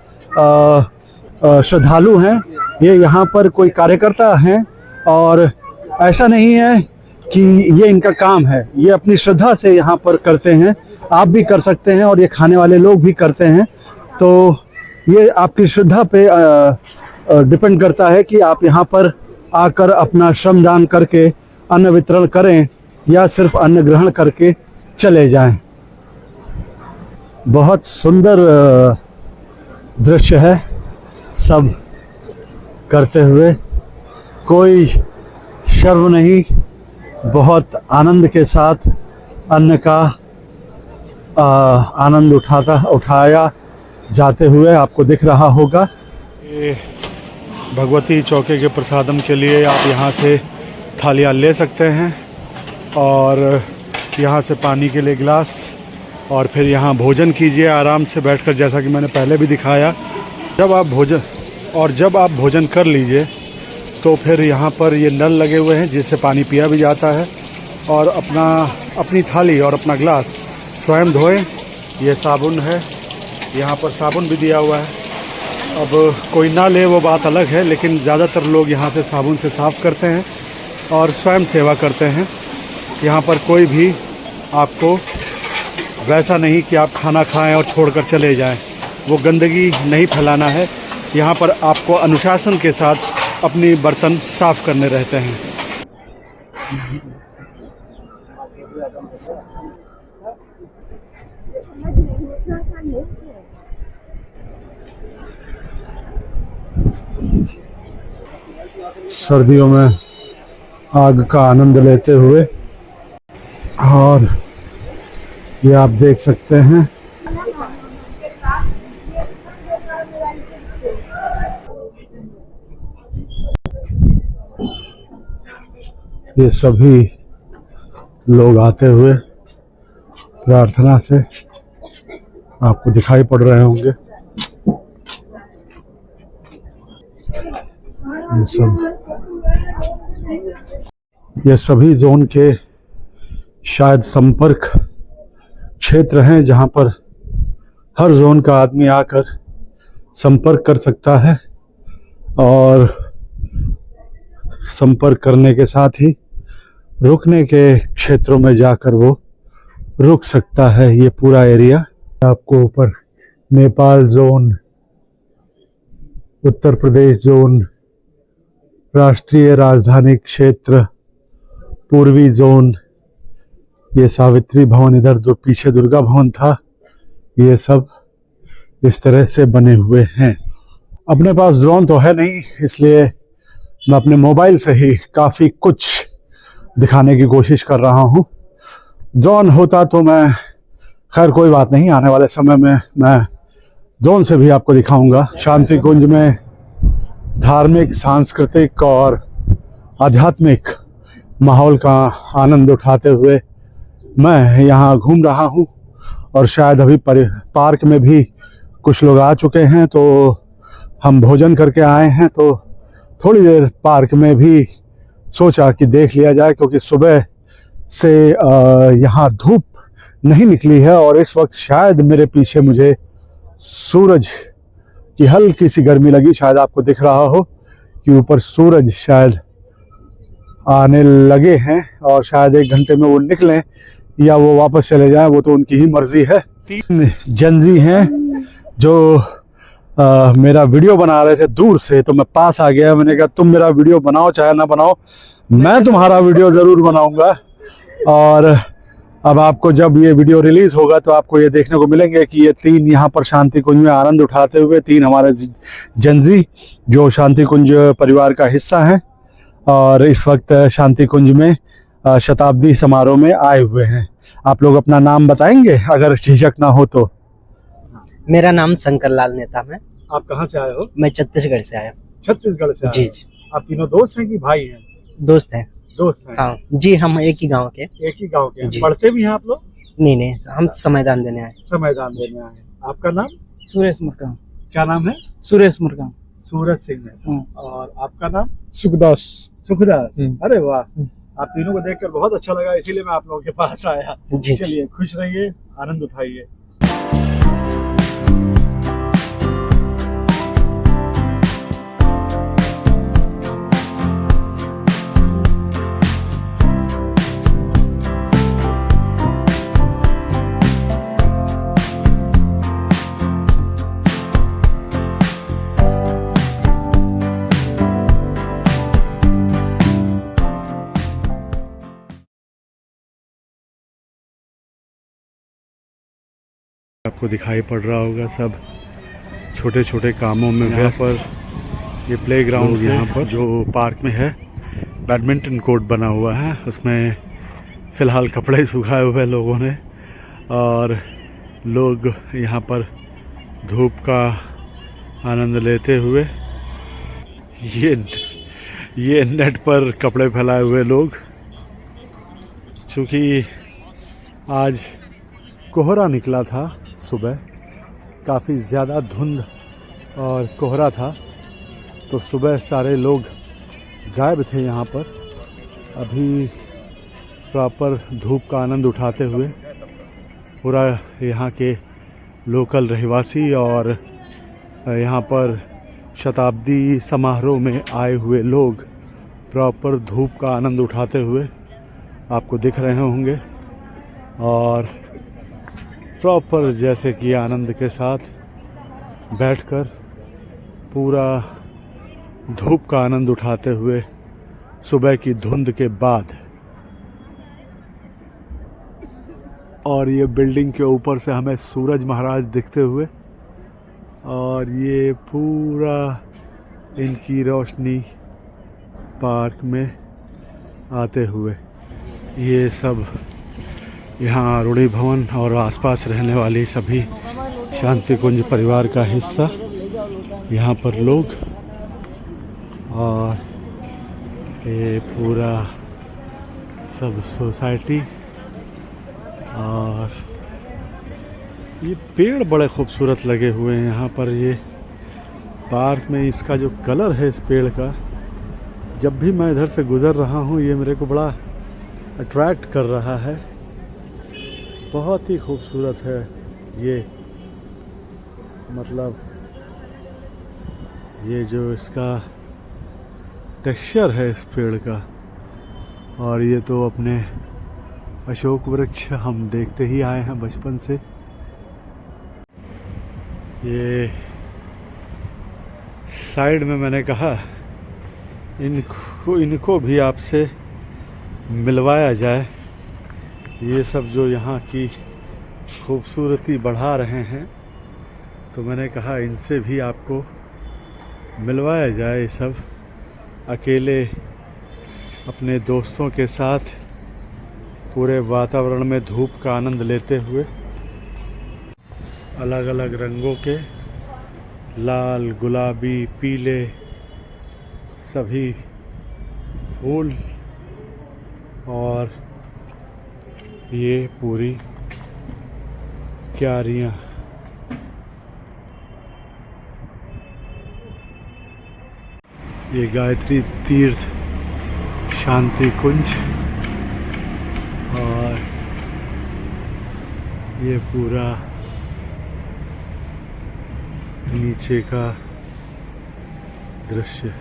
श्रद्धालु हैं। ये यहाँ पर कोई कार्यकर्ता हैं, और ऐसा नहीं है कि ये इनका काम है, ये अपनी श्रद्धा से यहाँ पर करते हैं। आप भी कर सकते हैं और ये खाने वाले लोग भी करते हैं। तो ये आपकी श्रद्धा पे डिपेंड करता है कि आप यहाँ पर आकर अपना श्रमदान करके अन्न वितरण करें या सिर्फ अन्न ग्रहण करके चले जाएं। बहुत सुंदर दृश्य है, सब करते हुए, कोई शर्म नहीं, बहुत आनंद के साथ अन्न का आनंद उठाया जाते हुए आपको दिख रहा होगा। ये भगवती चौके के प्रसादम के लिए आप यहाँ से थालियाँ ले सकते हैं, और यहाँ से पानी के लिए गिलास, और फिर यहाँ भोजन कीजिए आराम से बैठकर, जैसा कि मैंने पहले भी दिखाया। जब आप भोजन कर लीजिए तो फिर यहाँ पर ये नल लगे हुए हैं जिससे पानी पिया भी जाता है, और अपनी थाली और अपना गिलास स्वयं धोएं। ये साबुन है, यहाँ पर साबुन भी दिया हुआ है। अब कोई ना ले वो बात अलग है, लेकिन ज़्यादातर लोग यहाँ से साबुन से साफ़ करते हैं और स्वयं सेवा करते हैं। यहाँ पर कोई भी आपको वैसा नहीं कि आप खाना खाएं और छोड़कर चले जाएं, वो गंदगी नहीं फैलाना है। यहाँ पर आपको अनुशासन के साथ अपनी बर्तन साफ़ करने रहते हैं। सर्दियों में आग का आनंद लेते हुए, और ये आप देख सकते हैं ये सभी लोग आते हुए प्रार्थना से आपको दिखाई पड़ रहे होंगे। ये सभी जोन के शायद संपर्क क्षेत्र हैं जहां पर हर जोन का आदमी आकर संपर्क कर सकता है, और संपर्क करने के साथ ही रुकने के क्षेत्रों में जाकर वो रुक सकता है। ये पूरा एरिया आपको ऊपर नेपाल जोन, उत्तर प्रदेश जोन, राष्ट्रीय राजधानी क्षेत्र, पूर्वी जोन, ये सावित्री भवन, इधर पीछे दुर्गा भवन था, ये सब इस तरह से बने हुए हैं। अपने पास ड्रोन तो है नहीं, इसलिए मैं अपने मोबाइल से ही काफ़ी कुछ दिखाने की कोशिश कर रहा हूँ। ड्रोन होता तो मैं, खैर कोई बात नहीं, आने वाले समय में मैं ड्रोन से भी आपको दिखाऊंगा। शांति कुंज में धार्मिक, सांस्कृतिक और आध्यात्मिक माहौल का आनंद उठाते हुए मैं यहाँ घूम रहा हूँ। और शायद अभी पार्क में भी कुछ लोग आ चुके हैं, तो हम भोजन करके आए हैं, तो थोड़ी देर पार्क में भी सोचा कि देख लिया जाए, क्योंकि सुबह से यहाँ धूप नहीं निकली है और इस वक्त शायद मेरे पीछे मुझे सूरज की हल्की सी गर्मी लगी। शायद आपको दिख रहा हो कि ऊपर सूरज शायद आने लगे हैं और शायद 1 घंटे में वो निकलें या वो वापस चले जाएं, वो तो उनकी ही मर्जी है। 3 जंजी हैं जो मेरा वीडियो बना रहे थे दूर से, तो मैं पास आ गया। मैंने कहा तुम मेरा वीडियो बनाओ चाहे ना बनाओ, मैं तुम्हारा वीडियो ज़रूर बनाऊंगा। और अब आपको जब ये वीडियो रिलीज़ होगा तो आपको ये देखने को मिलेंगे कि ये 3 यहाँ पर शांति कुंज में आनंद उठाते हुए 3 हमारे जंजी जो शांति कुंज परिवार का हिस्सा हैं और इस वक्त शांति कुंज में शताब्दी समारोह में आए हुए हैं। आप लोग अपना नाम बताएंगे अगर झिझक ना हो तो? मेरा नाम शंकर लाल नेता है। आप कहाँ से आए हो? मैं छत्तीसगढ़ से आया। छत्तीसगढ़ से आए जी हो। जी, आप तीनों दोस्त हैं कि भाई हैं? दोस्त हैं। दोस्त हैं। हाँ जी, हम एक ही गांव के। एक ही गांव के हैं। जी। पढ़ते भी हैं आप लोग? नहीं, हम समयदान देने आए। संविधान देने आए हैं। आपका नाम? सुरेश मुरकाम। क्या नाम है? सुरेश मुरकाम। सूरज सिंह है। हाँ। और आपका नाम? सुखदास। सुखदास। अरे वाह, आप तीनों को देखकर बहुत अच्छा लगा, इसीलिए मैं आप लोगों के पास आया। जी चलिए, खुश रहिए, आनंद उठाइए। आपको दिखाई पड़ रहा होगा सब छोटे छोटे कामों में व्यस्त। पर ये प्लेग्राउंड यहाँ पर जो पार्क में है, बैडमिंटन कोर्ट बना हुआ है, उसमें फ़िलहाल कपड़े सुखाए हुए लोगों ने और लोग यहाँ पर धूप का आनंद लेते हुए ये नेट पर कपड़े फैलाए हुए लोग। चूँकि आज कोहरा निकला था, सुबह काफ़ी ज़्यादा धुंध और कोहरा था, तो सुबह सारे लोग गायब थे यहाँ पर। अभी प्रॉपर धूप का आनंद उठाते हुए पूरा यहाँ के लोकल रहवासी और यहाँ पर शताब्दी समारोह में आए हुए लोग प्रॉपर धूप का आनंद उठाते हुए आपको दिख रहे होंगे और प्रॉपर जैसे कि आनंद के साथ बैठकर पूरा धूप का आनंद उठाते हुए सुबह की धुंध के बाद। और ये बिल्डिंग के ऊपर से हमें सूरज महाराज दिखते हुए और ये पूरा इनकी रोशनी पार्क में आते हुए, ये सब यहाँ रूढ़ी भवन और आसपास रहने वाली सभी शांति कुंज परिवार का हिस्सा, यहाँ पर लोग। और ये पूरा सब सोसाइटी और ये पेड़ बड़े खूबसूरत लगे हुए हैं यहाँ पर। ये पार्क में इसका जो कलर है इस पेड़ का, जब भी मैं इधर से गुज़र रहा हूँ ये मेरे को बड़ा अट्रैक्ट कर रहा है। बहुत ही खूबसूरत है ये, मतलब ये जो इसका टेक्सचर है इस पेड़ का। और ये तो अपने अशोक वृक्ष हम देखते ही आए हैं बचपन से। ये साइड में मैंने कहा इनको भी आपसे मिलवाया जाए। ये सब जो यहाँ की खूबसूरती बढ़ा रहे हैं, तो मैंने कहा इनसे भी आपको मिलवाया जाए, सब अकेले अपने दोस्तों के साथ पूरे वातावरण में धूप का आनंद लेते हुए। अलग अलग रंगों के लाल, गुलाबी, पीले सभी फूल और ये पूरी क्यारियाँ। ये गायत्री तीर्थ शांति कुंज और ये पूरा नीचे का दृश्य,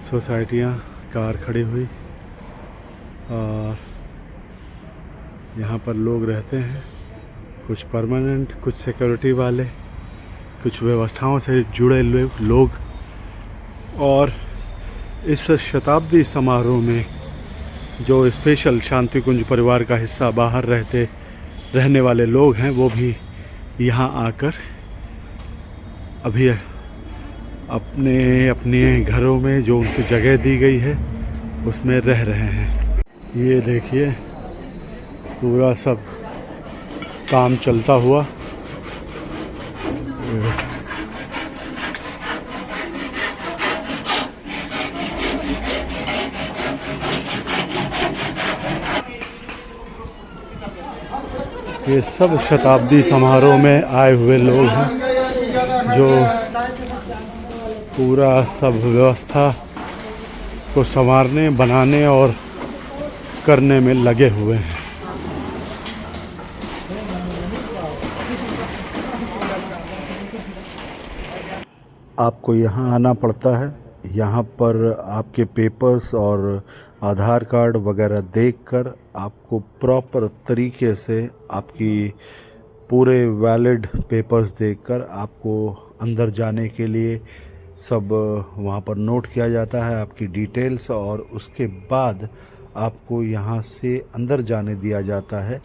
सोसाइटियाँ, कार खड़ी हुई और यहाँ पर लोग रहते हैं, कुछ परमानेंट, कुछ सिक्योरिटी वाले, कुछ व्यवस्थाओं से जुड़े लोग। और इस शताब्दी समारोह में जो स्पेशल शांति कुंज परिवार का हिस्सा बाहर रहने वाले लोग हैं, वो भी यहाँ आकर अभी अपने घरों में जो उनको जगह दी गई है उसमें रह रहे हैं। ये देखिए पूरा सब काम चलता हुआ। ये सब शताब्दी समारोह में आए हुए लोग हैं जो पूरा सब व्यवस्था को संवारने, बनाने और करने में लगे हुए हैं। आपको यहाँ आना पड़ता है। यहाँ पर आपके पेपर्स और आधार कार्ड वगैरह देखकर आपको प्रॉपर तरीके से आपकी पूरे वैलिड पेपर्स देखकर आपको अंदर जाने के लिए सब वहाँ पर नोट किया जाता है, आपकी डिटेल्स, और उसके बाद आपको यहाँ से अंदर जाने दिया जाता है।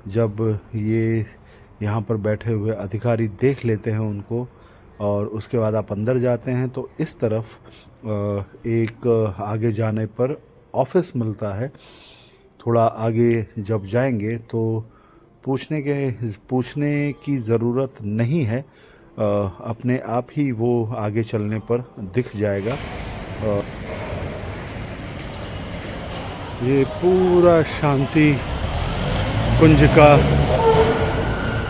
जब ये यहाँ पर बैठे हुए अधिकारी देख लेते हैं उनको और उसके बाद आप अंदर जाते हैं, तो इस तरफ एक आगे जाने पर ऑफिस मिलता है। थोड़ा आगे जब जाएंगे तो पूछने की ज़रूरत नहीं है, अपने आप ही वो आगे चलने पर दिख जाएगा। ये पूरा शांति कुंज का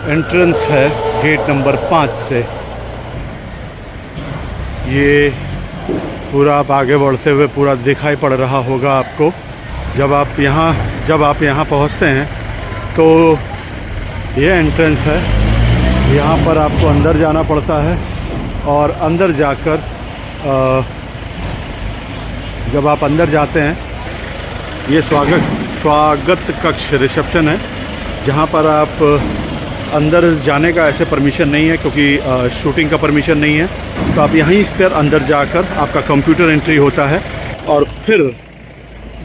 एंट्रेंस है गेट नंबर 5 से। ये पूरा आप आगे बढ़ते हुए पूरा दिखाई पड़ रहा होगा आपको। जब आप यहाँ पहुँचते हैं तो ये एंट्रेंस है। यहाँ पर आपको अंदर जाना पड़ता है और अंदर जाकर जब आप अंदर जाते हैं, ये स्वागत कक्ष रिसेप्शन है, जहाँ पर आप अंदर जाने का ऐसे परमिशन नहीं है क्योंकि शूटिंग का परमिशन नहीं है। तो आप यहीं पर अंदर जाकर आपका कंप्यूटर एंट्री होता है और फिर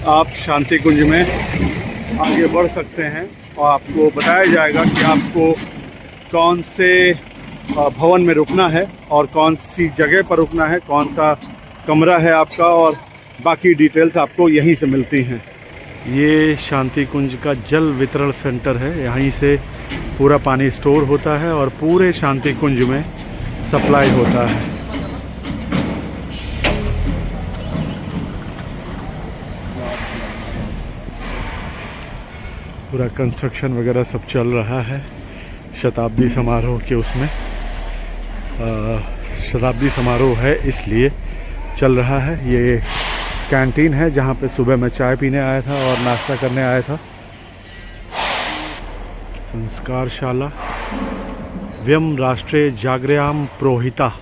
आप शांति कुंज में आगे बढ़ सकते हैं और आपको बताया जाएगा कि आपको कौन से भवन में रुकना है और कौन सी जगह पर रुकना है, कौन सा कमरा है आपका, और बाकी डिटेल्स आपको यहीं से मिलती हैं। ये शांति कुंज का जल वितरण सेंटर है। यहीं से पूरा पानी स्टोर होता है और पूरे शांति कुंज में सप्लाई होता है। पूरा कंस्ट्रक्शन वगैरह सब चल रहा है शताब्दी समारोह के उसमें। शताब्दी समारोह है इसलिए चल रहा है। ये कैंटीन है जहाँ पे सुबह मैं चाय पीने आया था और नाश्ता करने आया था। संस्कारशाला। व्यम राष्ट्रे जागृयाम पुरोहिता।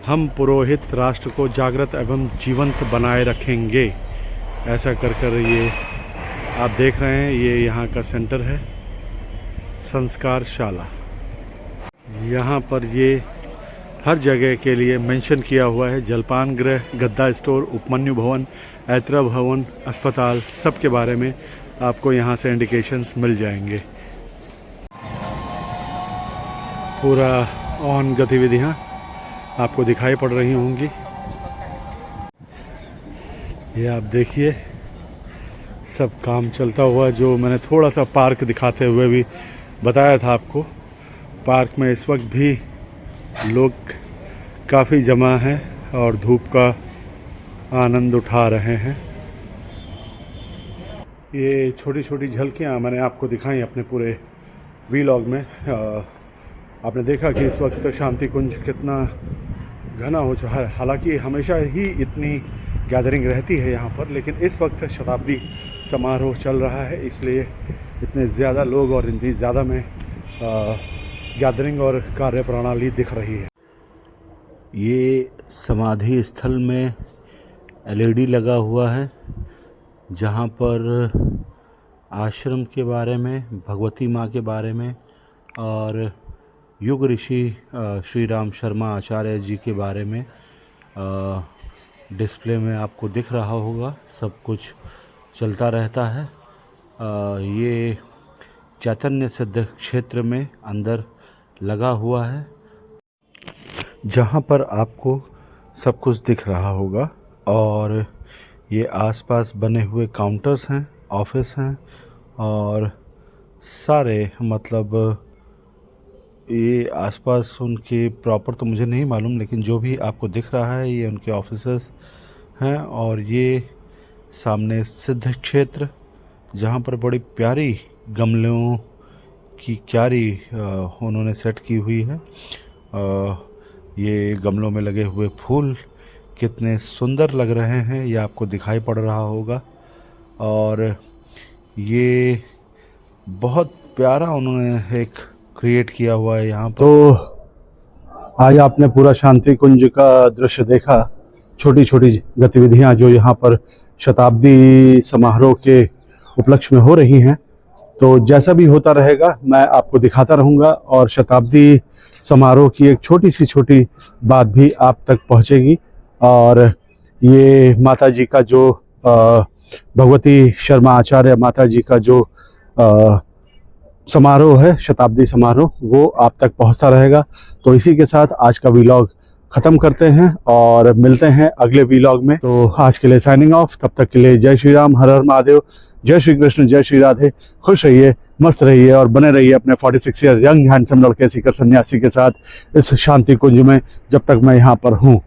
हम पुरोहित राष्ट्र को जागृत एवं जीवंत बनाए रखेंगे। ऐसा कर ये आप देख रहे हैं, ये यहाँ का सेंटर है संस्कारशाला। यहाँ पर ये हर जगह के लिए मेंशन किया हुआ है। जलपान गृह, गद्दा स्टोर, उपमन्यु भवन, ऐत्रा भवन, अस्पताल, सब के बारे में आपको यहाँ से इंडिकेशंस मिल जाएंगे। पूरा ऑन गतिविधियाँ आपको दिखाई पड़ रही होंगी। ये आप देखिए सब काम चलता हुआ, जो मैंने थोड़ा सा पार्क दिखाते हुए भी बताया था आपको। पार्क में इस वक्त भी लोग काफ़ी जमा हैं और धूप का आनंद उठा रहे हैं। ये छोटी छोटी झलकियाँ मैंने आपको दिखाई अपने पूरे वीलॉग में। आपने देखा कि इस वक्त शांति कुंज कितना घना हो चुका है। हालांकि हमेशा ही इतनी गैदरिंग रहती है यहाँ पर, लेकिन इस वक्त शताब्दी समारोह चल रहा है, इसलिए इतने ज़्यादा लोग और इतनी ज़्यादा में गैदरिंग और कार्यप्रणाली दिख रही है। ये समाधि स्थल में LED लगा हुआ है, जहाँ पर आश्रम के बारे में, भगवती माँ के बारे में और युग ऋषि श्री राम शर्मा आचार्य जी के बारे में डिस्प्ले में आपको दिख रहा होगा। सब कुछ चलता रहता है। ये चैतन्य सिद्ध क्षेत्र में अंदर लगा हुआ है, जहाँ पर आपको सब कुछ दिख रहा होगा। और ये आसपास बने हुए काउंटर्स हैं, ऑफिस हैं और सारे मतलब ये आसपास उनके प्रॉपर तो मुझे नहीं मालूम, लेकिन जो भी आपको दिख रहा है ये उनके ऑफिसेस हैं। और ये सामने सिद्ध क्षेत्र, जहाँ पर बड़ी प्यारी गमलों की क्यारी उन्होंने सेट की हुई है। ये गमलों में लगे हुए फूल कितने सुंदर लग रहे हैं, ये आपको दिखाई पड़ रहा होगा। और ये बहुत प्यारा उन्होंने एक क्रिएट किया हुआ है यहाँ पर। तो आज आपने पूरा शांति कुंज का दृश्य देखा, छोटी छोटी गतिविधियाँ जो यहाँ पर शताब्दी समारोह के उपलक्ष्य में हो रही हैं। तो जैसा भी होता रहेगा मैं आपको दिखाता रहूँगा, और शताब्दी समारोह की एक छोटी बात भी आप तक पहुँचेगी। और ये माता जी का जो भगवती शर्मा आचार्य माता जी का जो समारोह है, शताब्दी समारोह, वो आप तक पहुंचता रहेगा। तो इसी के साथ आज का व्लॉग ख़त्म करते हैं और मिलते हैं अगले व्लॉग में। तो आज के लिए साइनिंग ऑफ। तब तक के लिए जय श्री राम, हर हर महादेव, जय श्री कृष्ण, जय श्री राधे। खुश रहिए, मस्त रहिए और बने रहिए अपने 46 ईयर यंग हैंडसम लड़के सीकर सन्यासी के साथ इस शांति कुंज में, जब तक मैं यहाँ पर हूँ।